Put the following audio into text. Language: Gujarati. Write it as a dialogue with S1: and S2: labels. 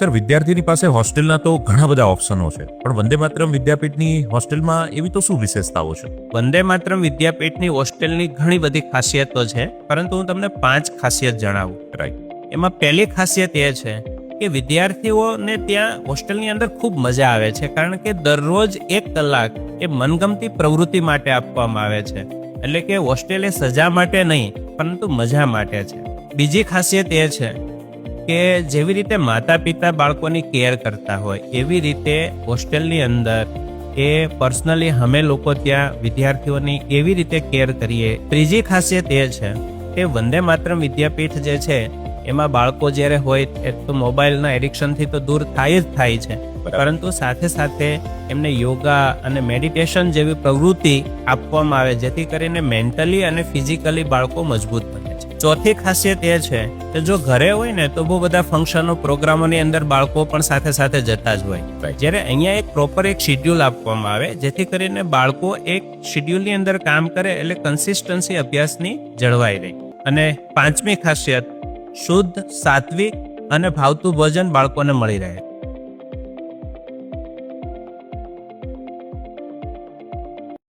S1: સર, વિદ્યાર્થીની પાસે હોસ્ટેલના તો ઘણા બધા ઓપ્શનો છે, પણ વંદે માતરમ વિદ્યાપીઠની હોસ્ટેલમાં એવી તો શું વિશેષતાઓ છે?
S2: વંદે માતરમ વિદ્યાપીઠની હોસ્ટેલની ઘણી બધી ખાસિયતો છે, પરંતુ હું તમને 5 ખાસિયત જણાવું.
S1: રાઈટ.
S2: એમાં પહેલી ખાસિયત એ છે કે વિદ્યાર્થીઓને ત્યાં હોસ્ટેલની અંદર ખૂબ મજા આવે છે, કારણ કે દરરોજ 1 કલાક એ મનગમતી પ્રવૃત્તિ માટે આપવામાં આવે છે. એટલે કે હોસ્ટેલ એ સજા માટે નહીં, પરંતુ મજા માટે છે. બીજી ખાસિયત એ છે કે જેવી રીતે માતા પિતા બાળકોની કેર કરતા હોય એવી રીતે હોસ્ટેલની અંદર એ પર્સનલી અમે લોકો ત્યાં વિદ્યાર્થીઓની એવી રીતે કેર કરીએ. ત્રીજી ખાસિયત એ છે કે વંદે માતરમ વિદ્યાપીઠ જે છે એમાં બાળકો જ્યારે હોય એ તો મોબાઈલના એડિક્શનથી તો દૂર થાય જ થાય છે, પરંતુ સાથે સાથે એમને યોગા અને મેડિટેશન જેવી પ્રવૃત્તિ આપવામાં આવે, જેથી કરીને મેન્ટલી અને ફિઝિકલી બાળકો મજબૂત બને છે. ચોથી ખાસિયત એ છે કે જો ઘરે હોય ને તો બહુ બધા ફંક્શનો પ્રોગ્રામોની અંદર બાળકો પણ સાથે સાથે જતા જ હોય, જ્યારે અહીંયા એક પ્રોપર એક શિડ્યુલ આપવામાં આવે, જેથી કરીને બાળકો એક શિડ્યુલની અંદર કામ કરે એટલે કન્સિસ્ટન્સી અભ્યાસની જળવાઈ રહે. અને 5મી ખાસિયત, શુદ્ધ, સાત્વિક અને ભાવતું ભોજન બાળકોને મળી રહે.